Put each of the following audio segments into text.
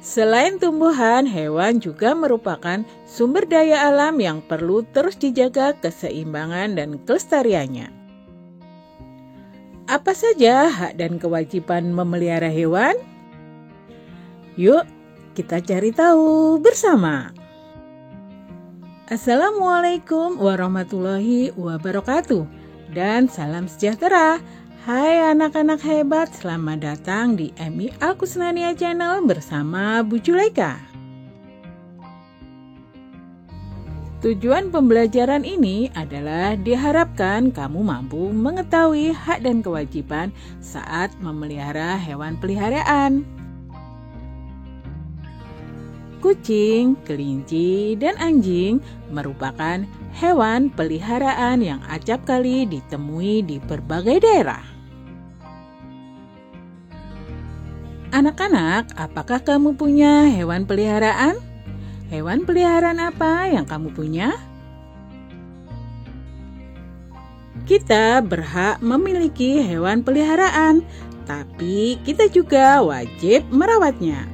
Selain tumbuhan, hewan juga merupakan sumber daya alam yang perlu terus dijaga keseimbangan dan kelestariannya. Apa saja hak dan kewajiban memelihara hewan? Yuk, kita cari tahu bersama. Assalamualaikum warahmatullahi wabarakatuh dan salam sejahtera. Hai anak-anak hebat, selamat datang di Emi Al-Kusnania Channel bersama Bu Julaika. Tujuan pembelajaran ini adalah diharapkan kamu mampu mengetahui hak dan kewajiban saat memelihara hewan peliharaan. Kucing, kelinci, dan anjing merupakan hewan peliharaan yang acap kali ditemui di berbagai daerah. Anak-anak, apakah kamu punya hewan peliharaan? Hewan peliharaan apa yang kamu punya? Kita berhak memiliki hewan peliharaan, tapi kita juga wajib merawatnya.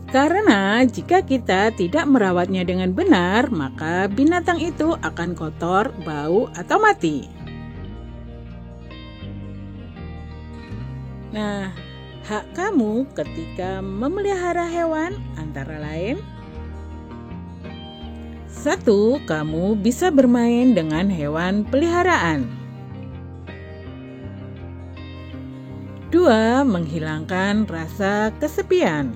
Karena jika kita tidak merawatnya dengan benar, maka binatang itu akan kotor, bau, atau mati. Nah, hak kamu ketika memelihara hewan antara lain: 1. Kamu bisa bermain dengan hewan peliharaan. 2. Menghilangkan rasa kesepian.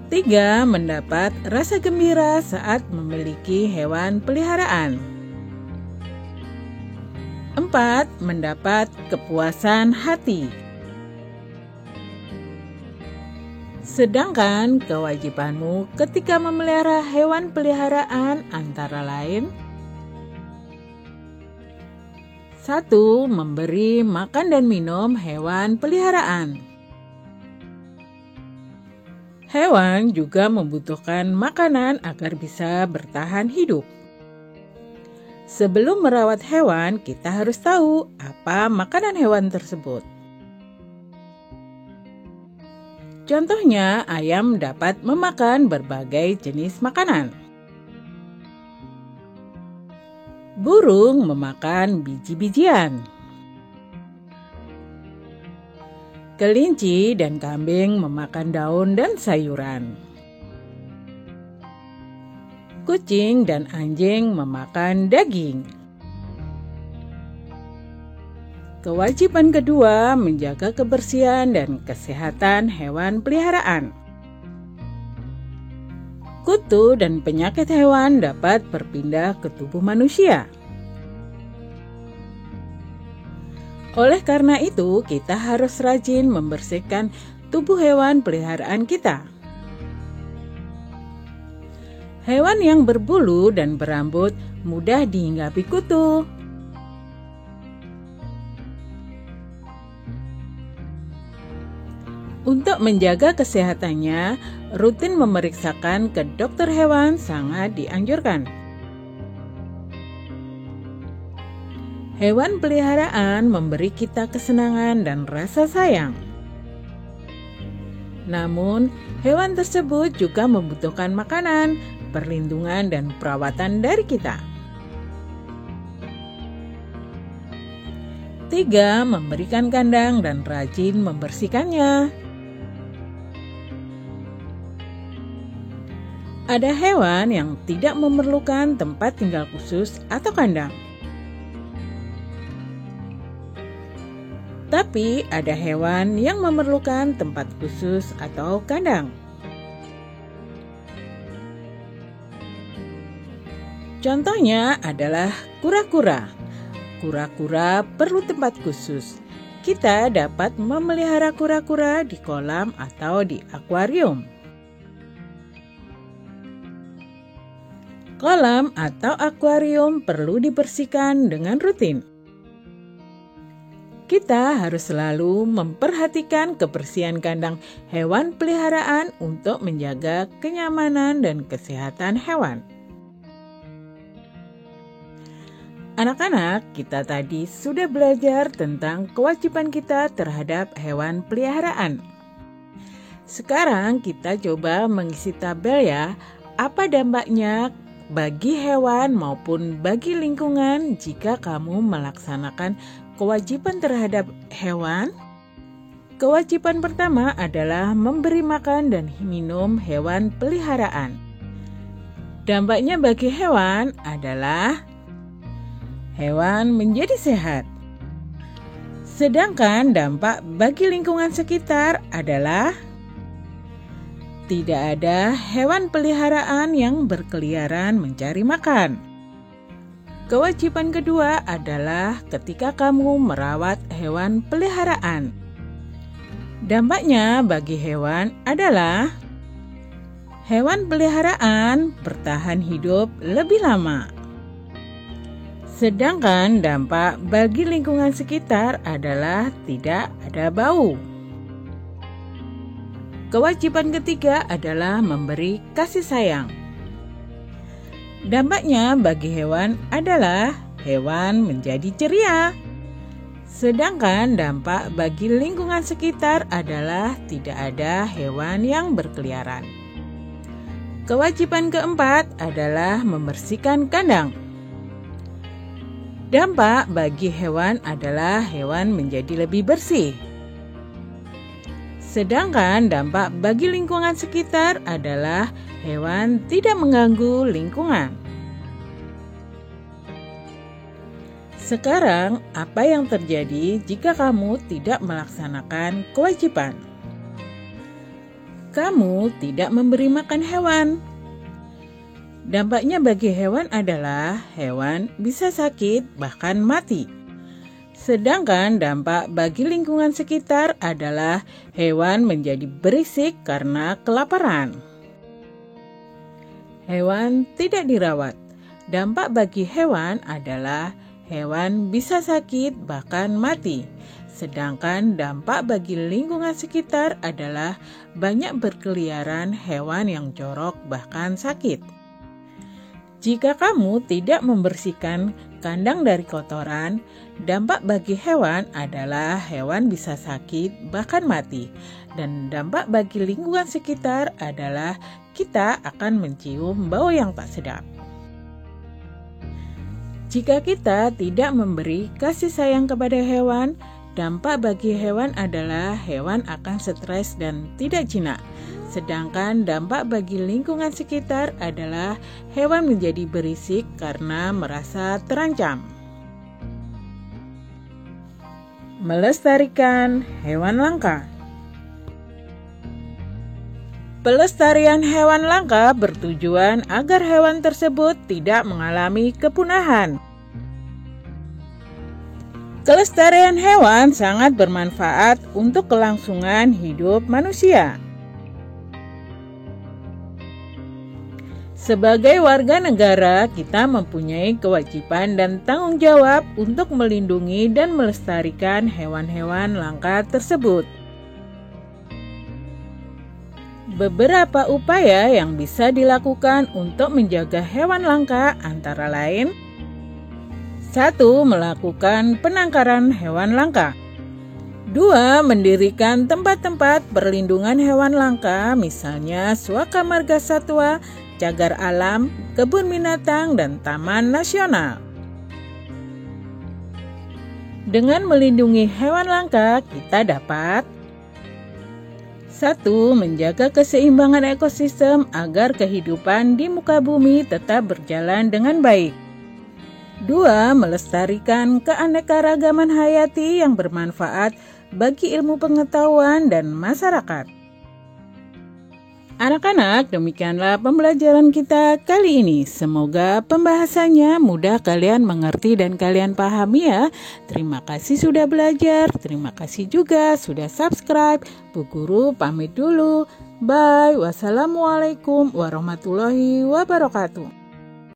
3. Mendapat rasa gembira saat memiliki hewan peliharaan. 4. Mendapat kepuasan hati. Sedangkan kewajibanmu ketika memelihara hewan peliharaan antara lain: 1. Memberi makan dan minum hewan peliharaan. Hewan juga membutuhkan makanan agar bisa bertahan hidup. Sebelum merawat hewan, kita harus tahu apa makanan hewan tersebut. Contohnya, ayam dapat memakan berbagai jenis makanan. Burung memakan biji-bijian. Kelinci dan kambing memakan daun dan sayuran. Kucing dan anjing memakan daging. Kewajiban kedua, menjaga kebersihan dan kesehatan hewan peliharaan. Kutu dan penyakit hewan dapat berpindah ke tubuh manusia. Oleh karena itu, kita harus rajin membersihkan tubuh hewan peliharaan kita. Hewan yang berbulu dan berambut mudah dihinggapi kutu. Untuk menjaga kesehatannya, rutin memeriksakan ke dokter hewan sangat dianjurkan. Hewan peliharaan memberi kita kesenangan dan rasa sayang. Namun, hewan tersebut juga membutuhkan makanan, perlindungan, dan perawatan dari kita. 3. Memberikan kandang dan rajin membersihkannya. Ada hewan yang tidak memerlukan tempat tinggal khusus atau kandang. Tapi ada hewan yang memerlukan tempat khusus atau kandang. Contohnya adalah kura-kura. Kura-kura perlu tempat khusus. Kita dapat memelihara kura-kura di kolam atau di akuarium. Kolam atau akuarium perlu dibersihkan dengan rutin. Kita harus selalu memperhatikan kebersihan kandang hewan peliharaan untuk menjaga kenyamanan dan kesehatan hewan. Anak-anak, kita tadi sudah belajar tentang kewajiban kita terhadap hewan peliharaan. Sekarang kita coba mengisi tabel ya. Apa dampaknya bagi hewan maupun bagi lingkungan jika kamu melaksanakan kewajiban terhadap hewan? Kewajiban pertama adalah memberi makan dan minum hewan peliharaan. Dampaknya bagi hewan adalah hewan menjadi sehat. Sedangkan dampak bagi lingkungan sekitar adalah tidak ada hewan peliharaan yang berkeliaran mencari makan. Kewajiban kedua adalah ketika kamu merawat hewan peliharaan. Dampaknya bagi hewan adalah hewan peliharaan bertahan hidup lebih lama. Sedangkan dampak bagi lingkungan sekitar adalah tidak ada bau. Kewajiban ketiga adalah memberi kasih sayang. Dampaknya bagi hewan adalah hewan menjadi ceria. Sedangkan dampak bagi lingkungan sekitar adalah tidak ada hewan yang berkeliaran. Kewajiban keempat adalah membersihkan kandang. Dampak bagi hewan adalah hewan menjadi lebih bersih. Sedangkan dampak bagi lingkungan sekitar adalah hewan tidak mengganggu lingkungan. Sekarang, apa yang terjadi jika kamu tidak melaksanakan kewajiban? Kamu tidak memberi makan hewan. Dampaknya bagi hewan adalah hewan bisa sakit bahkan mati. Sedangkan dampak bagi lingkungan sekitar adalah hewan menjadi berisik karena kelaparan. Hewan tidak dirawat. Dampak bagi hewan adalah hewan bisa sakit bahkan mati. Sedangkan dampak bagi lingkungan sekitar adalah banyak berkeliaran hewan yang jorok bahkan sakit. Jika kamu tidak membersihkan kandang dari kotoran, dampak bagi hewan adalah hewan bisa sakit bahkan mati. Dan dampak bagi lingkungan sekitar adalah kita akan mencium bau yang tak sedap. Jika kita tidak memberi kasih sayang kepada hewan, dampak bagi hewan adalah hewan akan stres dan tidak jinak. Sedangkan dampak bagi lingkungan sekitar adalah hewan menjadi berisik karena merasa terancam. Melestarikan hewan langka. Pelestarian hewan langka bertujuan agar hewan tersebut tidak mengalami kepunahan. Kelestarian hewan sangat bermanfaat untuk kelangsungan hidup manusia. Sebagai warga negara, kita mempunyai kewajiban dan tanggung jawab untuk melindungi dan melestarikan hewan-hewan langka tersebut. Beberapa upaya yang bisa dilakukan untuk menjaga hewan langka antara lain: 1. Melakukan penangkaran hewan langka. 2. Mendirikan tempat-tempat perlindungan hewan langka, misalnya Suaka Marga Satwa, cagar alam, kebun binatang, dan taman nasional. Dengan melindungi hewan langka, kita dapat 1. Menjaga keseimbangan ekosistem agar kehidupan di muka bumi tetap berjalan dengan baik. 2. Melestarikan keanekaragaman hayati yang bermanfaat bagi ilmu pengetahuan dan masyarakat. Anak-anak, demikianlah pembelajaran kita kali ini. Semoga pembahasannya mudah kalian mengerti dan kalian pahami ya. Terima kasih sudah belajar, terima kasih juga sudah subscribe. Bu Guru pamit dulu. Bye. Wassalamualaikum warahmatullahi wabarakatuh.